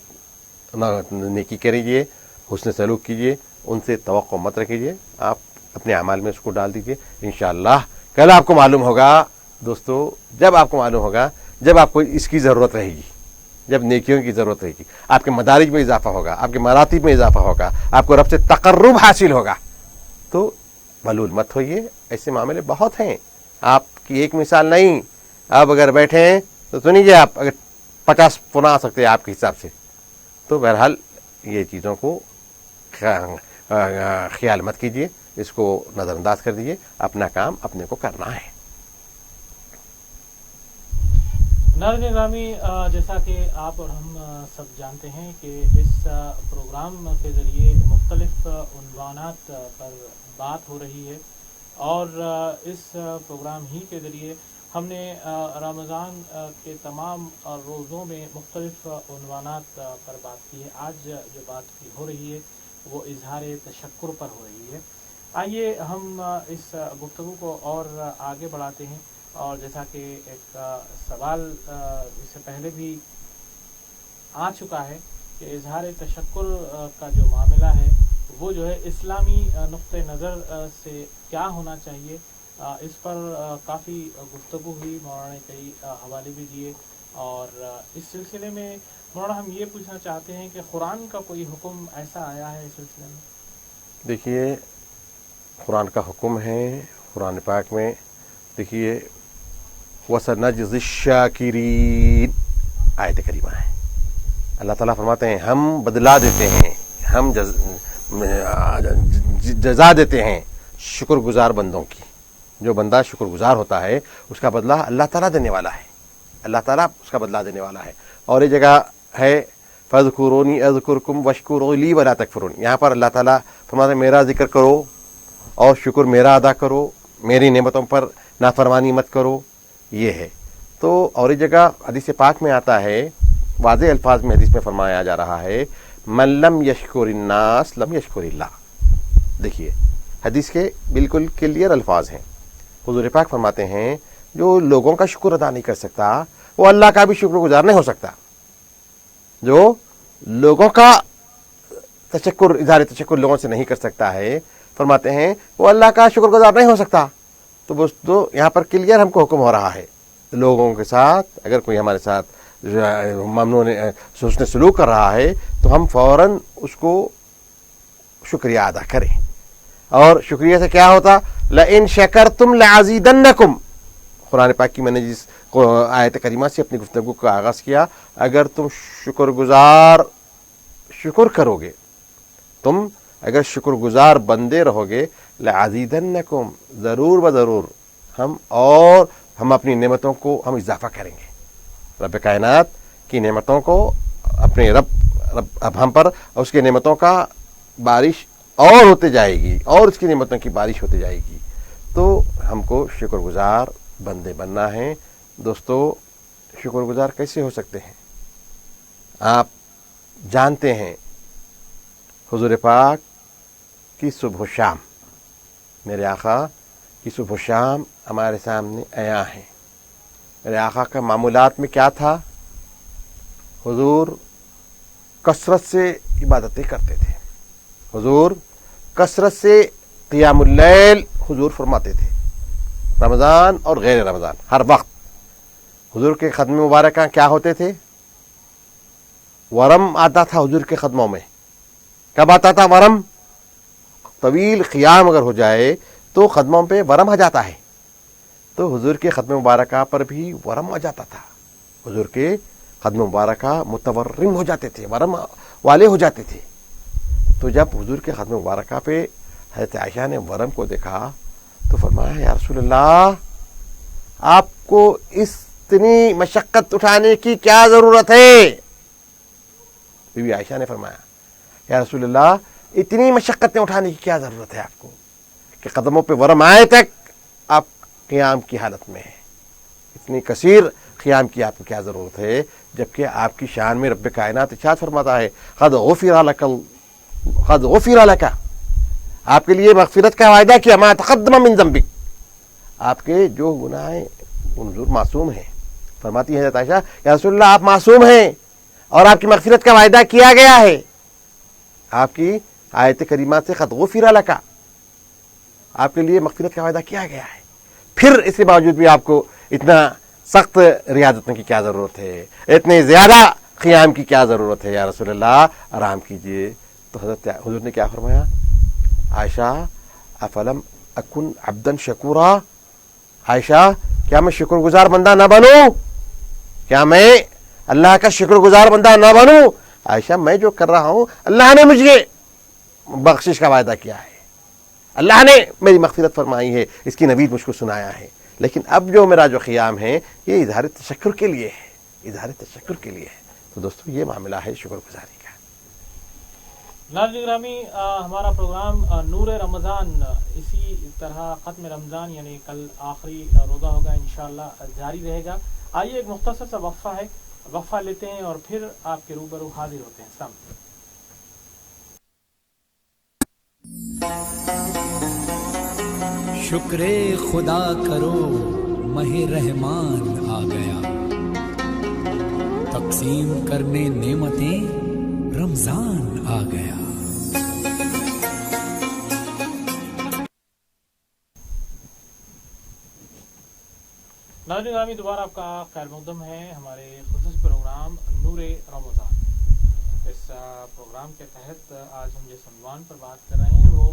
نیکی کریے، حسن سلوک کیجیے، ان سے توقع مت رکھیے، آپ اپنے اعمال میں اس کو ڈال دیجیے. انشاءاللہ کل آپ کو معلوم ہوگا دوستو، جب آپ کو معلوم ہوگا، جب آپ کو اس کی ضرورت رہے گی، جب نیکیوں کی ضرورت رہے گی، آپ کے مدارج میں اضافہ ہوگا، آپ کے مراتب میں اضافہ ہوگا، آپ کو رب سے تقرب حاصل ہوگا، تو ملول مت ہوئیے. ایسے معاملے بہت ہیں، آپ کی ایک مثال نہیں. آپ اگر بیٹھے ہیں تو سنیے، آپ اگر 50 پناہ آ سکتے ہیں آپ کے حساب سے. تو بہرحال یہ چیزوں کو خیال مت کیجیے، اس کو نظر انداز کر دیجیے، اپنا کام اپنے کو کرنا ہے. ناظرین گرامی، جیسا کہ آپ اور ہم سب جانتے ہیں کہ اس پروگرام کے ذریعے مختلف عنوانات پر بات ہو رہی ہے، اور اس پروگرام ہی کے ذریعے ہم نے رمضان کے تمام روزوں میں مختلف عنوانات پر بات کی ہے. آج جو بات ہو رہی ہے وہ اظہار تشکر پر ہو رہی ہے. آئیے ہم اس گفتگو کو اور آگے بڑھاتے ہیں، اور جیسا کہ ایک سوال اس سے پہلے بھی آ چکا ہے کہ اظہار تشکر کا جو معاملہ ہے وہ جو ہے اسلامی نقطہ نظر سے کیا ہونا چاہیے، اس پر کافی گفتگو ہوئی، مولانا نے کئی حوالے بھی دیے. اور اس سلسلے میں مولانا ہم یہ پوچھنا چاہتے ہیں کہ قرآن کا کوئی حکم ایسا آیا ہے اس سلسلے میں؟ دیکھیے، قرآن کا حکم ہے، قرآن پاک میں دیکھیے وَسَنَجْزِي الشَّاكِرِينَ آیت کریمہ ہے. اللہ تعالیٰ فرماتے ہیں ہم بدلا دیتے ہیں، ہم جزا دیتے ہیں شکر گزار بندوں کی. جو بندہ شکر گزار ہوتا ہے اس کا بدلہ اللہ تعالیٰ دینے والا ہے، اللہ تعالیٰ اس کا بدلہ دینے والا ہے. اور یہ جگہ ہے فَاذْكُرُونِي أَذْكُرْكُمْ وَاشْكُرُوا لِي وَلَا تَكْفُرُونِ. یہاں پر اللہ تعالیٰ فرماتے ہیں میرا ذکر کرو اور شکر میرا ادا کرو، میری نعمتوں پر نافرمانی مت کرو. یہ ہے. تو اور ایک جگہ حدیث پاک میں آتا ہے، واضح الفاظ میں حدیث میں فرمایا جا رہا ہے من لم یشکر الناس لم یشکر اللہ. دیکھیے حدیث کے بالکل کلیئر الفاظ ہیں. حضور پاک فرماتے ہیں جو لوگوں کا شکر ادا نہیں کر سکتا وہ اللہ کا بھی شکر گزار نہیں ہو سکتا. جو لوگوں کا تشکر، اظہار تشکر لوگوں سے نہیں کر سکتا ہے، فرماتے ہیں وہ اللہ کا شکر گزار نہیں ہو سکتا. تو دوستو یہاں پر کلیئر ہم کو حکم ہو رہا ہے، لوگوں کے ساتھ اگر کوئی ہمارے ساتھ ممنون حسن سلوک کر رہا ہے تو ہم فوراً اس کو شکریہ ادا کریں. اور شکریہ سے کیا ہوتا؟ لَإِن شَكَرْتُمْ لَعَزِيدَنَّكُمْ. قرآن پاک کی میں نے جس آیت کریمہ سے اپنی گفتگو کا آغاز کیا، اگر تم شکر گزار شکر کرو گے، تم اگر شکر گزار بندے رہو گے، لَعَزِيدَنَّكُمْ، ضرور بضرور ہم اپنی نعمتوں کو ہم اضافہ کریں گے. رب کائنات کی نعمتوں کو اپنے رب ہم پر اس کی نعمتوں کا بارش اور ہوتے جائے گی، اور اس کی نعمتوں کی بارش ہوتے جائے گی. تو ہم کو شکر گزار بندے بننا ہے. دوستو شکر گزار کیسے ہو سکتے ہیں؟ آپ جانتے ہیں حضور پاک کی صبح و شام، میرے آقا کی صبح و شام ہمارے سامنے آیا ہیں. میرے آقا کا معمولات میں کیا تھا؟ حضور کثرت سے عبادتیں کرتے تھے، حضور کثرت سے قیام اللیل حضور فرماتے تھے، رمضان اور غیر رمضان ہر وقت. حضور کے خدمے مبارکہ کیا ہوتے تھے؟ ورم آتا تھا حضور کے خدموں میں. کب آتا تھا ورم؟ طویل قیام اگر ہو جائے تو خدموں پہ ورم آ جاتا ہے. تو حضور کے خدمے مبارکہ پر بھی ورم آ جاتا تھا. حضور کے خدمے مبارکہ متورم ہو جاتے تھے، ورم والے ہو جاتے تھے. تو جب حضور کے خدمے مبارکہ پہ حضرت عائشہ نے ورم کو دیکھا تو فرمایا یا رسول اللہ، آپ کو اتنی مشقت اٹھانے کی کیا ضرورت ہے؟ بی بی عائشہ نے فرمایا یا رسول اللہ، اتنی مشقتیں اٹھانے کی کیا ضرورت ہے آپ کو کہ قدموں پہ ورم آئے تک آپ قیام کی حالت میں ہیں. اتنی کثیر قیام کی آپ کو کیا ضرورت ہے، جبکہ آپ کی شان میں رب کائنات ارشاد فرماتا ہے قد غفر لک، آپ کے لیے مغفرت کا وعدہ کیا، ما تقدم من ذنبک، آپ کے جو گناہ ہیں وہ حضور معصوم ہیں. فرماتی ہے حضرت عائشہ یا رسول اللہ آپ معصوم ہیں اور آپ کی مغفرت کا وعدہ کیا گیا ہے. آپ کی آیت کریمات سے قد غفر لک، آپ کے لیے مغفرت کا وعدہ کیا گیا ہے. پھر اس کے باوجود بھی آپ کو اتنا سخت ریاضت کی کیا ضرورت ہے، اتنے زیادہ قیام کی کیا ضرورت ہے، یا رسول اللہ آرام کیجئے. تو حضرت حضور نے کیا فرمایا، عائشہ افلم اکن عبدا شکورا، عائشہ کیا میں شکر گزار بندہ نہ بنوں، کیا میں اللہ کا شکر گزار بندہ نہ بنوں. عائشہ میں جو کر رہا ہوں اللہ نے مجھے بخشش کا وعدہ کیا ہے، اللہ نے میری مغفرت فرمائی ہے، اس کی نوید مجھ کو سنایا ہے، لیکن اب جو میرا جو قیام ہے یہ اظہار تشکر کے لیے ہے، اظہار تشکر کے لیے ہے. تو دوستو یہ معاملہ ہے شکر گزاری کا. ناظرین گرامی، ہمارا پروگرام نور رمضان اسی طرح ختم رمضان یعنی کل آخری روزہ ہوگا انشاءاللہ جاری رہے گا. آئیے ایک مختصر سا وقفہ ہے، وقفہ لیتے ہیں اور پھر آپ کے روبرو حاضر ہوتے ہیں. السلام علیکم. شکر خدا کرو ماہ رحمان آ گیا، تقسیم کرنے نعمتیں رمضان آ گیا. ناظرین گرامی، دوبارہ آپ کا خیر مقدم ہے ہمارے خصوصی پروگرام نور رمضان. اس پروگرام کے تحت آج ہم جس عنوان پر بات کر رہے ہیں وہ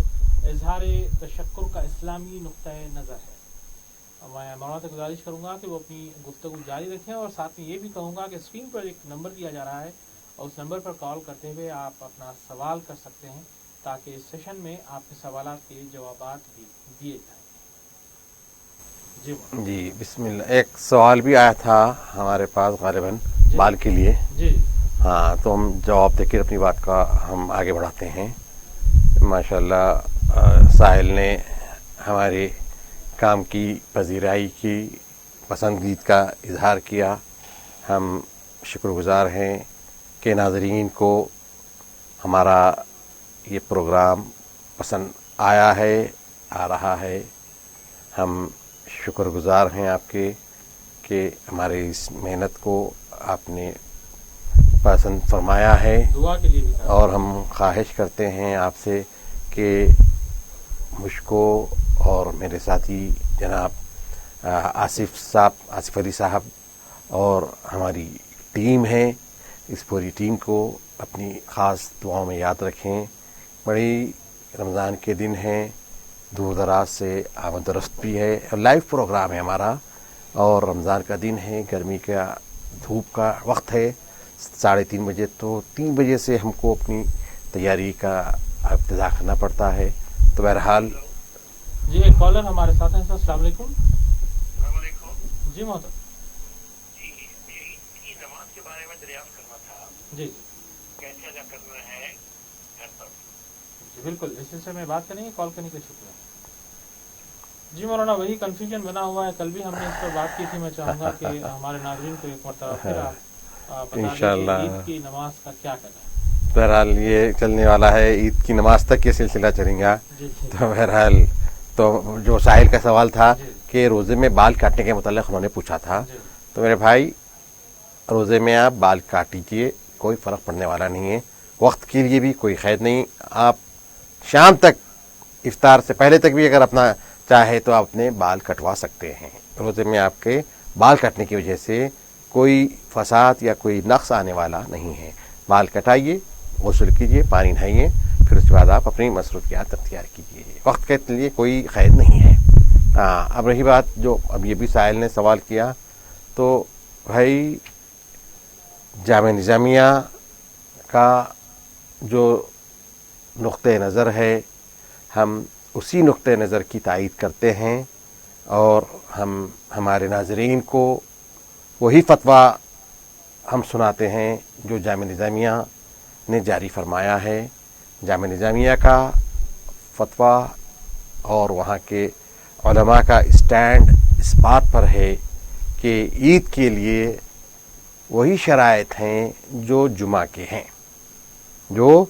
اظہار تشکر کا اسلامی نقطۂ نظر ہے. میں مولانا سے گزارش کروں گا کہ وہ اپنی گفتگو جاری رکھیں، اور ساتھ میں یہ بھی کہوں گا کہ اسکرین پر ایک نمبر دیا جا رہا ہے اور اس نمبر پر کال کرتے ہوئے آپ اپنا سوال کر سکتے ہیں تاکہ اس سیشن میں آپ کے سوالات کے جوابات بھی دیے جائیں. جی بسم اللہ. ایک سوال بھی آیا تھا ہمارے پاس غالباً بال کے لیے. جی ہاں تو ہم جواب دے کے اپنی بات کا ہم آگے بڑھاتے ہیں. ماشاءاللہ ساحل نے ہمارے کام کی پذیرائی کی، پسندید کا اظہار کیا. ہم شکر گزار ہیں کہ ناظرین کو ہمارا یہ پروگرام پسند آیا ہے، آ رہا ہے. ہم شکر گزار ہیں آپ کے کہ ہمارے اس محنت کو آپ نے پسند فرمایا ہے، دعا کے لیے بھی اور ہم خواہش کرتے ہیں آپ سے کہ مجھ کو اور میرے ساتھی جناب آصف علی صاحب اور ہماری ٹیم ہے، اس پوری ٹیم کو اپنی خاص دعاؤں میں یاد رکھیں. بڑی رمضان کے دن ہیں، دور دراز سے آمد و رفت بھی ہے، اور لائیو پروگرام ہے ہمارا، اور رمضان کا دن ہے، گرمی کا دھوپ کا وقت ہے 3:30 بجے. تو 3 بجے سے ہم کو اپنی تیاری کا ابتدا کرنا پڑتا ہے. تو بہرحال جی ایک کالر ہمارے ساتھ ہیں. السلام علیکم. السلام علیکم. جی محترم. جی عید کی نماز کے بارے میں دریافت کرنا تھا، جی کیسے ادا کرنا ہے گھر پر؟ جی بالکل، اس سلسلے میں بات کریں گے. کال کرنے کے لیے شکریہ. جی مولانا وہی کنفیوژن بنا ہوا ہے، کل بھی ہم نے اس پر بات کی تھی. میں چاہوں گا کہ ہمارے ناظرین کو ایک مرتبہ پھر آپ بتا دیں انشاءاللہ. کہ عید کی نماز کا کیا کرنا ہے. بہرحال یہ چلنے والا ہے، عید کی نماز تک یہ سلسلہ چلیں گا. جی جی تو بہرحال تو جو ساحل کا سوال تھا جی. کہ روزے میں بال کاٹنے کے متعلق انہوں نے پوچھا تھا، جی تو میرے بھائی روزے میں آپ بال کاٹ لیجیے، کوئی فرق پڑنے والا نہیں ہے. وقت کے لیے بھی کوئی قید نہیں. آپ شام تک افطار سے پہلے تک بھی اگر اپنا چاہے تو آپ اپنے بال کٹوا سکتے ہیں. روزے میں آپ کے بال کٹنے کی وجہ سے کوئی فساد یا کوئی نقص آنے والا نہیں ہے. بال کٹائیے، غسل کیجیے، پانی نہائیے، پھر اس کے بعد آپ اپنی مصروفیات اختیار کیجیے. وقت کے لیے کوئی قید نہیں ہے. اب رہی بات جو اب یہ بھی ساحل نے سوال کیا، تو بھائی جامعہ نظامیہ کا جو نقطۂ نظر ہے ہم اسی نقطۂ نظر کی تائید کرتے ہیں، اور ہم ہمارے ناظرین کو وہی فتویٰ ہم سناتے ہیں جو جامعہ نظامیہ نے جاری فرمایا ہے. جامعہ نظامیہ کا فتویٰ اور وہاں کے علماء کا اسٹینڈ اس بات پر ہے کہ عید کے لیے وہی شرائط ہیں جو جمعہ کے ہیں، جو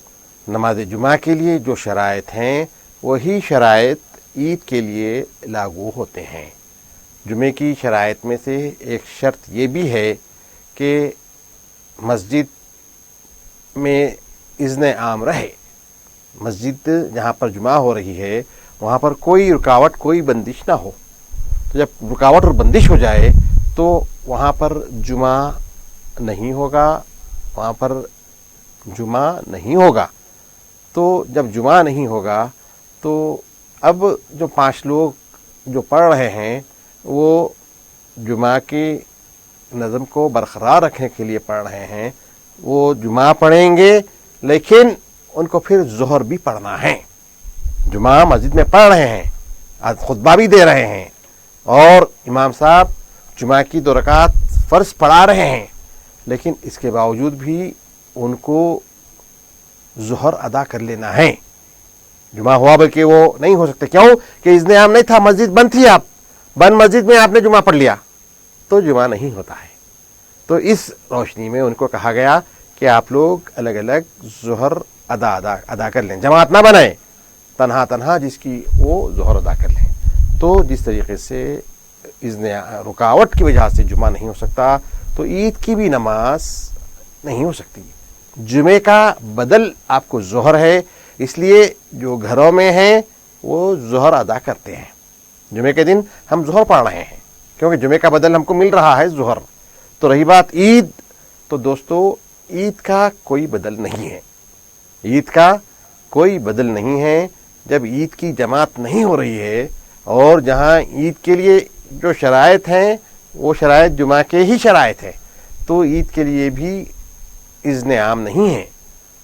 نماز جمعہ کے لیے جو شرائط ہیں وہی شرائط عید کے لیے لاگو ہوتے ہیں۔ جمعے کی شرائط میں سے ایک شرط یہ بھی ہے کہ مسجد میں اذن عام رہے، مسجد جہاں پر جمعہ ہو رہی ہے وہاں پر کوئی رکاوٹ، کوئی بندش نہ ہو۔ تو جب رکاوٹ اور بندش ہو جائے تو وہاں پر جمعہ نہیں ہوگا، وہاں پر جمعہ نہیں ہوگا۔ تو جب جمعہ نہیں ہوگا تو اب جو 5 لوگ جو پڑھ رہے ہیں وہ جمعہ کی نظم کو برقرار رکھنے کے لیے پڑھ رہے ہیں، وہ جمعہ پڑھیں گے لیکن ان کو پھر ظہر بھی پڑھنا ہے۔ جمعہ مسجد میں پڑھ رہے ہیں، آج خطبہ بھی دے رہے ہیں، اور امام صاحب جمعہ کی 2 رکعت فرض پڑھا رہے ہیں، لیکن اس کے باوجود بھی ان کو ظہر ادا کر لینا ہے۔ جمعہ ہوا بلکہ وہ نہیں ہو سکتے، کیوں کہ اذن عام نہیں تھا، مسجد بند تھی، آپ بند مسجد میں آپ نے جمعہ پڑھ لیا تو جمعہ نہیں ہوتا ہے۔ تو اس روشنی میں ان کو کہا گیا کہ آپ لوگ الگ الگ ظہر ادا کر لیں، جماعت نہ بنائیں، تنہا تنہا جس کی وہ ظہر ادا کر لیں۔ تو جس طریقے سے اذن رکاوٹ کی وجہ سے جمعہ نہیں ہو سکتا تو عید کی بھی نماز نہیں ہو سکتی۔ جمعے کا بدل آپ کو ظہر ہے، اس لیے جو گھروں میں ہیں وہ ظہر ادا کرتے ہیں۔ جمعے کے دن ہم ظہر پڑھ رہے ہیں کیونکہ جمعے کا بدل ہم کو مل رہا ہے ظہر۔ تو رہی بات عید، تو دوستو عید کا کوئی بدل نہیں ہے، عید کا کوئی بدل نہیں ہے۔ جب عید کی جماعت نہیں ہو رہی ہے اور جہاں عید کے لیے جو شرائط ہیں وہ شرائط جمعہ کے ہی شرائط ہیں، تو عید کے لیے بھی اذن عام نہیں ہے۔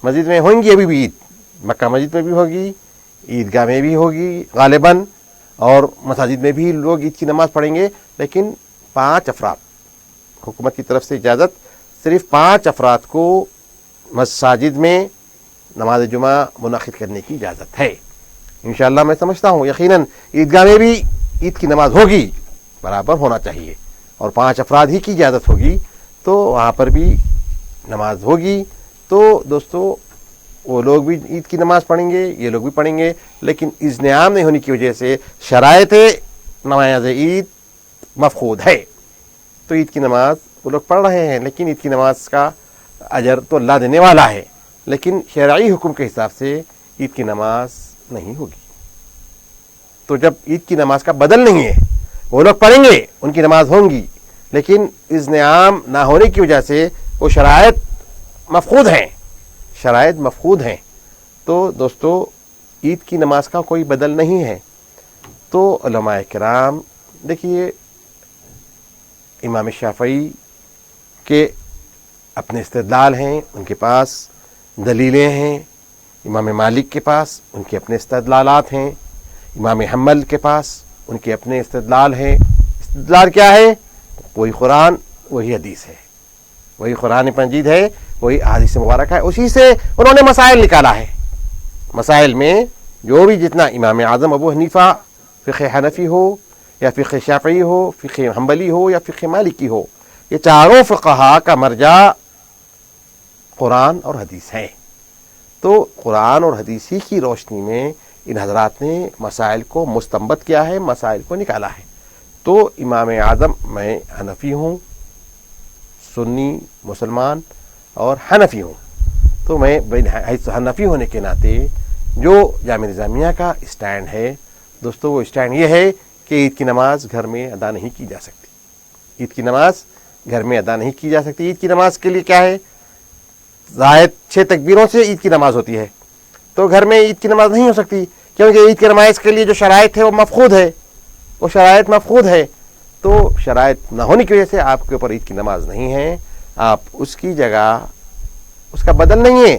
مسجد میں ہویں گی ابھی بھی عید، مکہ مسجد میں بھی ہوگی، عیدگاہ میں بھی ہوگی غالباً، اور مساجد میں بھی لوگ عید کی نماز پڑھیں گے، لیکن 5 افراد، حکومت کی طرف سے اجازت صرف 5 افراد کو مساجد میں نماز جمعہ منعقد کرنے کی اجازت ہے۔ انشاءاللہ میں سمجھتا ہوں یقیناً عیدگاہ میں بھی عید کی نماز ہوگی، برابر ہونا چاہیے، اور 5 افراد ہی کی اجازت ہوگی تو وہاں پر بھی نماز ہوگی۔ تو دوستو وہ لوگ بھی عید کی نماز پڑھیں گے، یہ لوگ بھی پڑھیں گے، لیکن اذن عام نہیں ہونے کی وجہ سے شرائط نماز عید مفقود ہے۔ تو عید کی نماز وہ لوگ پڑھ رہے ہیں، لیکن عید کی نماز کا اجر تو اللہ دینے والا ہے، لیکن شرعی حکم کے حساب سے عید کی نماز نہیں ہوگی۔ تو جب عید کی نماز کا بدل نہیں ہے، وہ لوگ پڑھیں گے، ان کی نماز ہوں گی، لیکن اذن عام نہ ہونے کی وجہ سے وہ شرائط مفقود ہیں، شرائط مفقود ہیں۔ تو دوستو عید کی نماز کا کوئی بدل نہیں ہے۔ تو علماء کرام دیکھیے، امام شافعی کے اپنے استدلال ہیں، ان کے پاس دلیلیں ہیں، امام مالک کے پاس ان کے اپنے استدلالات ہیں، امام حنبل کے پاس ان کے اپنے استدلال ہیں۔ استدلال کیا ہے؟ وہی قرآن وہی حدیث ہے، وہی قرآن مجید ہے، وہی حدیث مبارک ہے، اسی سے انہوں نے مسائل نکالا ہے۔ مسائل میں جو بھی جتنا امام اعظم ابو حنیفہ فقہ حنفی ہو یا فقہ شافعی ہو، فقہ حنبلی ہو یا فقہ مالکی ہو، یہ چاروں فقہا کا مرجع قرآن اور حدیث ہے۔ تو قرآن اور حدیث ہی کی روشنی میں ان حضرات نے مسائل کو مستنبط کیا ہے، مسائل کو نکالا ہے۔ تو امام اعظم، میں حنفی ہوں، سنی مسلمان اور حنفی ہوں، تو میں حنفی ہونے کے ناطے جو جامعہ نظامیہ کا اسٹینڈ ہے دوستو، وہ اسٹینڈ یہ ہے کہ عید کی نماز گھر میں ادا نہیں کی جا سکتی، عید کی نماز گھر میں ادا نہیں کی جا سکتی۔ عید کی نماز کے لیے کیا ہے؟ زائد 6 تکبیروں سے عید کی نماز ہوتی ہے، تو گھر میں عید کی نماز نہیں ہو سکتی، کیونکہ عید کی نماز کے لیے جو شرائط ہے وہ مفقود ہے، وہ شرائط مفقود ہے۔ تو شرائط نہ ہونے کی وجہ سے آپ کے اوپر عید کی نماز نہیں ہے، آپ اس کی جگہ اس کا بدل نہیں ہے،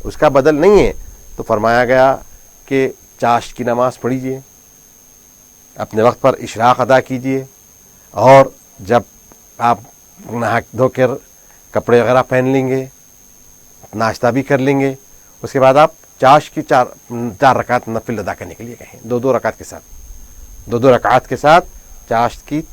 اس کا بدل نہیں ہے۔ تو فرمایا گیا کہ چاشت کی نماز پڑھیجیے، اپنے وقت پر اشراق ادا کیجیے، اور جب آپ نہا دھو کر کپڑے وغیرہ پہن لیں گے، ناشتہ بھی کر لیں گے، اس کے بعد آپ چاشت کی 4 رکعت نفل ادا کرنے کے لیے کہیں، 2 رکعت کے ساتھ، 2 رکعت کے ساتھ چاشت کی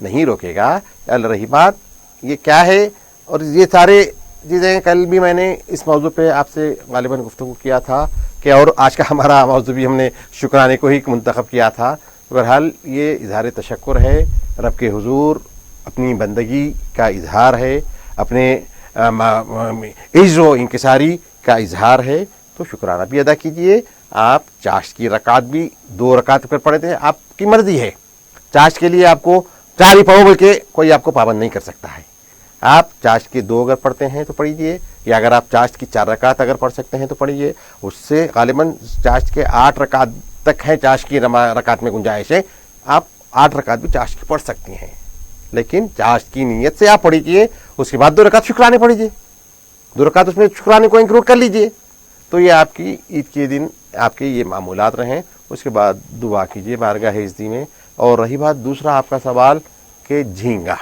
نہیں روکے گا. رہی بات یہ کیا ہے اور یہ سارے چیزیں کل بھی میں نے اس موضوع پہ آپ سے غالباً گفتگو کیا تھا کہ اور آج کا ہمارا موضوع بھی ہم نے شکرانے کو ہی منتخب کیا تھا. بہرحال یہ اظہار تشکر ہے رب کے حضور، اپنی بندگی کا اظہار ہے، اپنے عجز و انکساری کا اظہار ہے. تو شکرانہ بھی ادا کیجئے. آپ چاشت کی رکعت بھی 2 رکعت پر پڑھتے ہیں، آپ کی مرضی ہے. چاشت کے لیے آپ کو 4 ہی پڑھو بول کے کوئی آپ کو پابند نہیں کر سکتا ہے. آپ چاشت کے 2 اگر پڑھتے ہیں تو پڑھیے، یا اگر آپ چاشت کی 4 رکعت اگر پڑھ سکتے ہیں تو پڑھیے. اس سے غالباً چاشت کے 8 رکعت تک ہیں، چاشت کی رکعت میں گنجائش ہے. آپ 8 رکعت بھی چاشت کی پڑھ سکتی ہیں، لیکن چاشت کی نیت سے آپ پڑھیے. اس کے بعد 2 رکعت شکرانے پڑھیے، 2 رکعت اس میں شکرانے کو انکلوڈ کر لیجئے. تو یہ آپ کی عید کے دن آپ کے یہ معمولات رہیں. اس کے بعد دعا کیجئے بارگاہ عزتی میں. اور رہی بات دوسرا آپ کا سوال کہ جھینگا،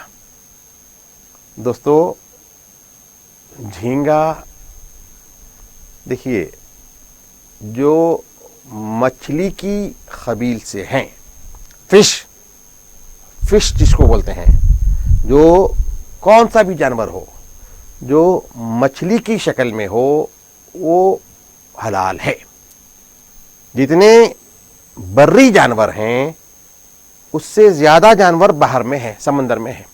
دوستو جھینگا دیکھیے جو مچھلی کی قبیل سے ہیں، فش جس کو بولتے ہیں، جو کون سا بھی جانور ہو جو مچھلی کی شکل میں ہو وہ حلال ہے. جتنے بری جانور ہیں اس سے زیادہ جانور باہر میں ہیں، سمندر میں ہیں.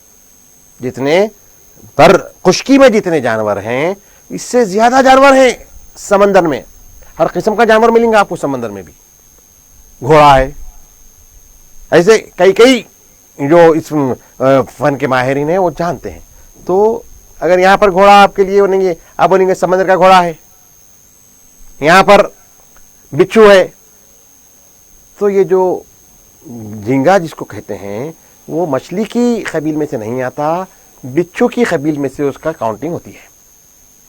جتنے خشکی میں جتنے جانور ہیں اس سے زیادہ جانور ہیں سمندر میں. ہر قسم کا جانور ملیں گا آپ کو سمندر میں بھی. گھوڑا ہے، ایسے کئی جو اس فن کے ماہرین ہیں وہ جانتے ہیں. تو اگر یہاں پر گھوڑا آپ کے لیے بنیں گے، آپ بولیں گے سمندر کا گھوڑا ہے. یہاں پر بچھو ہے، تو یہ جو جھینگا جس کو کہتے ہیں وہ مچھلی کی قبیل میں سے نہیں آتا، بچھو کی قبیل میں سے اس کا کاؤنٹنگ ہوتی ہے.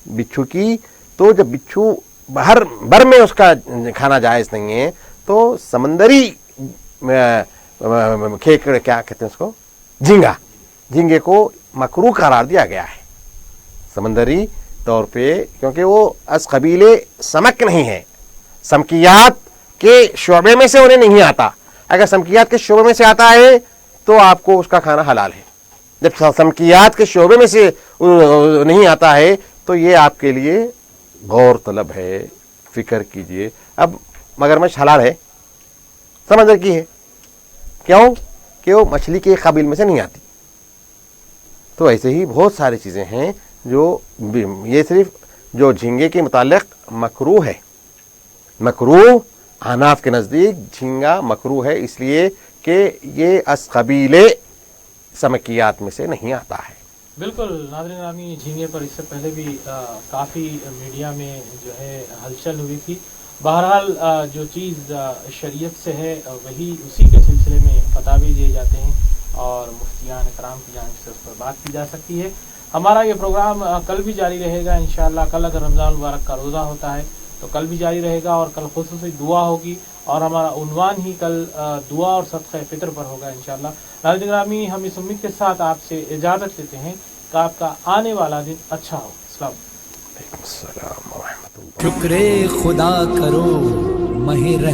بچھو کی تو جب بچھو بر میں اس کا کھانا جائز نہیں ہے تو سمندری کھیکڑ کیا کہتے ہیں اس کو، جھینگے کو مکروہ قرار دیا گیا ہے سمندری طور پہ، کیونکہ وہ از قبیل سمک نہیں ہے، سمکیات کے شعبے میں سے انہیں نہیں آتا. اگر سمکیات کے شعبے میں سے آتا ہے تو آپ کو اس کا کھانا حلال ہے. جب سمکیات کے شعبے میں سے نہیں آتا ہے تو یہ آپ کے لیے غور طلب ہے، فکر کیجئے. اب مگرمچھ حلال ہے، سمندر کی ہے، کیوں کہ وہ مچھلی کے قبیل میں سے نہیں آتی. تو ایسے ہی بہت ساری چیزیں ہیں جو یہ صرف جو جھینگے کے متعلق مکروہ ہے. مکروہ حناف کے نزدیک جھینگا مکروہ ہے اس لیے کہ یہ از قبیل سمکیات میں سے نہیں آتا ہے. بالکل ناظرین گرامی، جھینگے پر اس سے پہلے بھی کافی میڈیا میں جو ہے ہلچل ہوئی تھی. بہرحال جو چیز شریعت سے ہے وہی اسی کے سلسلے میں فتاوی دیے جاتے ہیں اور مفتیان کرام کی جانب سے اس پر بات کی جا سکتی ہے. ہمارا یہ پروگرام کل بھی جاری رہے گا انشاءاللہ. کل اگر رمضان المبارک کا روزہ ہوتا ہے تو کل بھی جاری رہے گا، اور کل خصوصی دعا ہوگی، اور ہمارا عنوان ہی کل دعا اور صدقہ فطر پر ہوگا انشاءاللہ. ناظرین گرامی، ہم اس امید کے ساتھ آپ سے اجازت لیتے ہیں کہ آپ کا آنے والا دن اچھا ہو. السلام السلام ورحمۃ اللہ. شکر خدا کرو ماہ